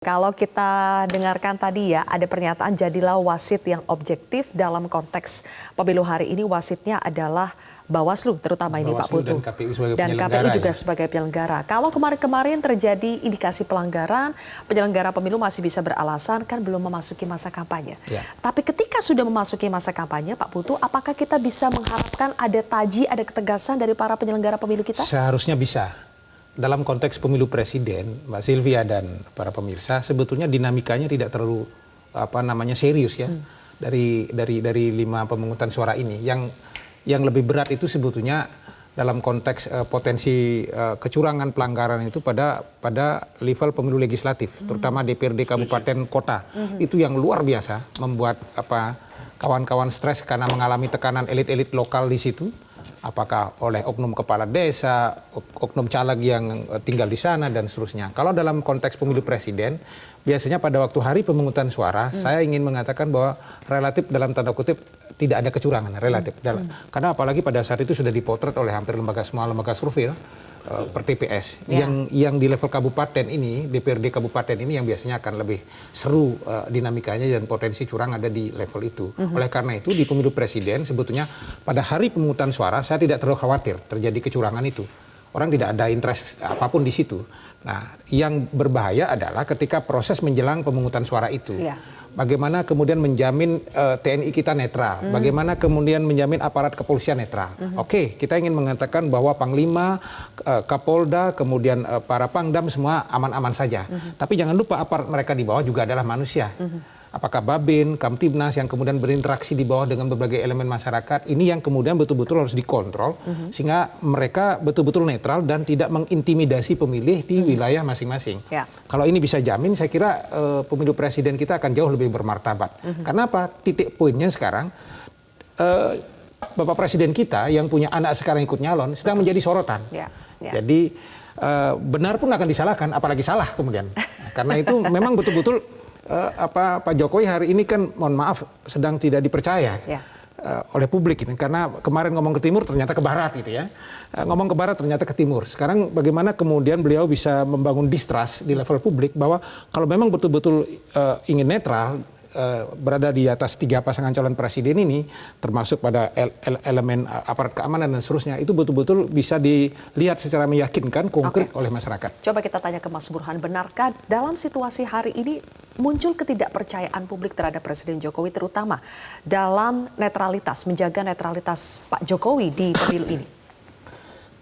Kalau kita dengarkan tadi ya, ada pernyataan jadilah wasit yang objektif dalam konteks pemilu hari ini. Wasitnya adalah Bawaslu, terutama ini Pak Putu. Dan KPU sebagai dan penyelenggara. KPU juga sebagai penyelenggara. Kalau kemarin-kemarin terjadi indikasi pelanggaran, penyelenggara pemilu masih bisa beralasan kan belum memasuki masa kampanye. Ya. Tapi ketika sudah memasuki masa kampanye, Pak Putu, apakah kita bisa mengharapkan ada taji, ada ketegasan dari para penyelenggara pemilu kita? Seharusnya bisa. Dalam konteks pemilu presiden, Mbak Sylvia dan para pemirsa, sebetulnya dinamikanya tidak terlalu serius ya. Dari 5 pemungutan suara ini, yang lebih berat itu sebetulnya dalam konteks potensi kecurangan pelanggaran itu pada level pemilu legislatif, terutama DPRD kabupaten kota. Itu yang luar biasa membuat kawan-kawan stres karena mengalami tekanan elit-elit lokal di situ. Apakah oleh oknum kepala desa, oknum caleg yang tinggal di sana, dan seterusnya. Kalau dalam konteks pemilu presiden, biasanya pada waktu hari pemungutan suara, saya ingin mengatakan bahwa relatif dalam tanda kutip tidak ada kecurangan, relatif. Karena apalagi pada saat itu sudah dipotret oleh hampir semua lembaga survei per TPS. Ya. Yang di level kabupaten ini, DPRD kabupaten ini yang biasanya akan lebih seru dinamikanya dan potensi curang ada di level itu. Oleh karena itu di pemilu presiden sebetulnya pada hari pemungutan suara saya tidak terlalu khawatir terjadi kecurangan itu. Orang tidak ada interest apapun di situ. Nah, yang berbahaya adalah ketika proses menjelang pemungutan suara itu. Ya. Bagaimana kemudian menjamin TNI kita netral, bagaimana kemudian menjamin aparat kepolisian netral. Oke, kita ingin mengatakan bahwa Panglima, Kapolda, kemudian para Pangdam semua aman-aman saja. Tapi jangan lupa aparat mereka di bawah juga adalah manusia. Apakah Babin, Kamtibnas yang kemudian berinteraksi di bawah dengan berbagai elemen masyarakat, ini yang kemudian betul-betul harus dikontrol sehingga mereka betul-betul netral dan tidak mengintimidasi pemilih di wilayah masing-masing. Ya. Kalau ini bisa jamin, saya kira pemilu presiden kita akan jauh lebih bermartabat. Karena apa? Titik poinnya sekarang, Bapak Presiden kita yang punya anak sekarang ikut nyalon sedang menjadi sorotan. Ya. Ya. Jadi benar pun akan disalahkan, apalagi salah kemudian. Karena itu memang betul-betul Pak Jokowi hari ini kan mohon maaf sedang tidak dipercaya oleh publik ini, karena kemarin ngomong ke timur ternyata ke barat gitu ya, ngomong ke barat ternyata ke timur. Sekarang bagaimana kemudian beliau bisa membangun distrust di level publik bahwa kalau memang betul-betul ingin netral, berada di atas 3 pasangan calon presiden ini, termasuk pada elemen aparat keamanan dan seterusnya, itu betul-betul bisa dilihat secara meyakinkan, konkret oleh masyarakat. Coba kita tanya ke Mas Burhan, benarkah dalam situasi hari ini muncul ketidakpercayaan publik terhadap Presiden Jokowi, terutama dalam netralitas, menjaga netralitas Pak Jokowi di pemilu ini?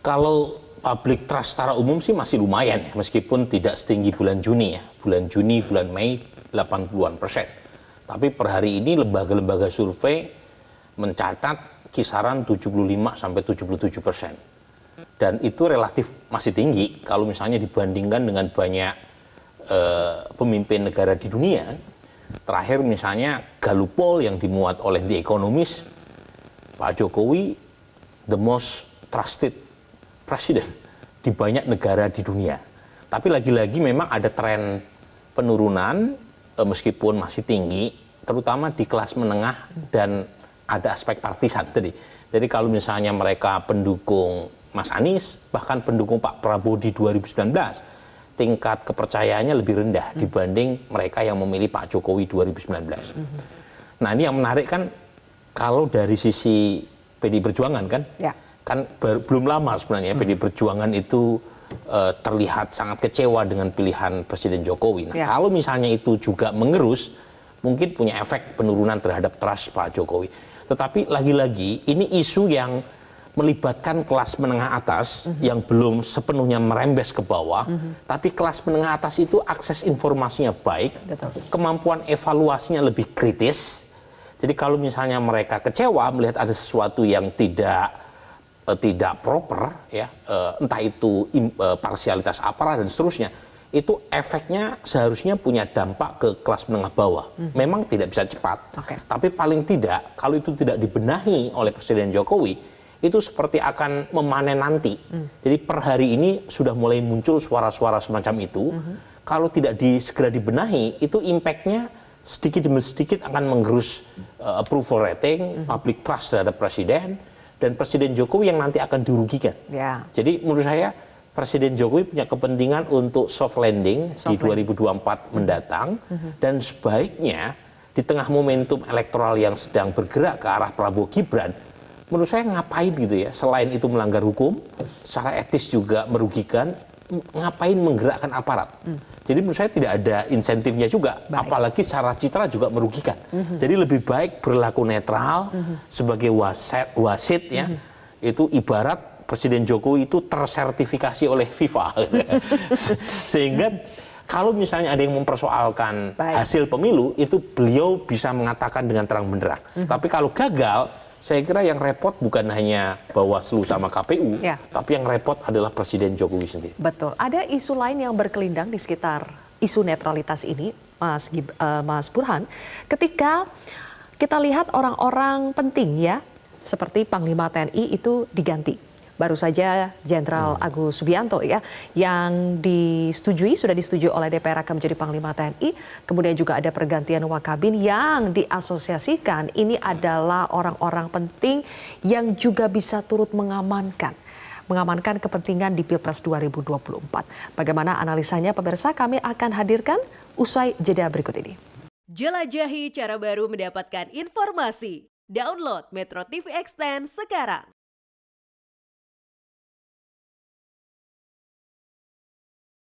Kalau public trust secara umum sih masih lumayan ya, meskipun tidak setinggi bulan Juni ya. Bulan Juni, bulan Mei 80-an%. Tapi per hari ini lembaga-lembaga survei mencatat kisaran 75-77%. Dan itu relatif masih tinggi kalau misalnya dibandingkan dengan banyak pemimpin negara di dunia. Terakhir misalnya Gallup Poll yang dimuat oleh The Economist, Pak Jokowi the most trusted president di banyak negara di dunia. Tapi lagi-lagi memang ada tren penurunan meskipun masih tinggi, terutama di kelas menengah dan ada aspek partisan tadi. Jadi kalau misalnya mereka pendukung Mas Anies, bahkan pendukung Pak Prabowo di 2019, tingkat kepercayaannya lebih rendah dibanding mereka yang memilih Pak Jokowi 2019. Nah, ini yang menarik kan, kalau dari sisi PDI Perjuangan kan, kan belum lama sebenarnya PDI Perjuangan itu terlihat sangat kecewa dengan pilihan Presiden Jokowi. Nah, kalau misalnya itu juga mengerus, mungkin punya efek penurunan terhadap trust Pak Jokowi. Tetapi lagi-lagi ini isu yang melibatkan kelas menengah atas yang belum sepenuhnya merembes ke bawah, tapi kelas menengah atas itu akses informasinya baik, kemampuan evaluasinya lebih kritis. Jadi kalau misalnya mereka kecewa melihat ada sesuatu yang tidak proper ya, entah itu parsialitas aparat dan seterusnya, itu efeknya seharusnya punya dampak ke kelas menengah bawah. Memang tidak bisa cepat, tapi paling tidak kalau itu tidak dibenahi oleh Presiden Jokowi, itu seperti akan memanen nanti. Jadi per hari ini sudah mulai muncul suara-suara semacam itu. Kalau tidak segera dibenahi, itu impactnya sedikit demi sedikit akan menggerus approval rating, public trust terhadap Presiden, dan Presiden Jokowi yang nanti akan dirugikan. Jadi menurut saya Presiden Jokowi punya kepentingan untuk soft landing di 2024 mendatang, dan sebaiknya di tengah momentum elektoral yang sedang bergerak ke arah Prabowo Gibran, menurut saya ngapain gitu ya, selain itu melanggar hukum, secara etis juga merugikan, ngapain menggerakkan aparat. Jadi menurut saya tidak ada insentifnya juga, apalagi secara citra juga merugikan. Jadi lebih baik berlaku netral sebagai wasit ya, itu ibarat Presiden Jokowi itu tersertifikasi oleh FIFA. Sehingga kalau misalnya ada yang mempersoalkan hasil pemilu, itu beliau bisa mengatakan dengan terang benderang. Tapi kalau gagal, saya kira yang repot bukan hanya Bawaslu sama KPU, tapi yang repot adalah Presiden Jokowi sendiri. Betul. Ada isu lain yang berkelindang di sekitar isu netralitas ini, Mas Burhan. Ketika kita lihat orang-orang penting ya, seperti Panglima TNI itu diganti. Baru saja Jenderal Agus Subianto ya, yang sudah disetujui oleh DPR akan menjadi Panglima TNI. Kemudian juga ada pergantian Wakabin yang diasosiasikan ini adalah orang-orang penting yang juga bisa turut mengamankan kepentingan di Pilpres 2024. Bagaimana analisanya pemirsa, kami akan hadirkan usai jeda berikut ini. Jelajahi cara baru mendapatkan informasi. Download Metro TV Extend sekarang.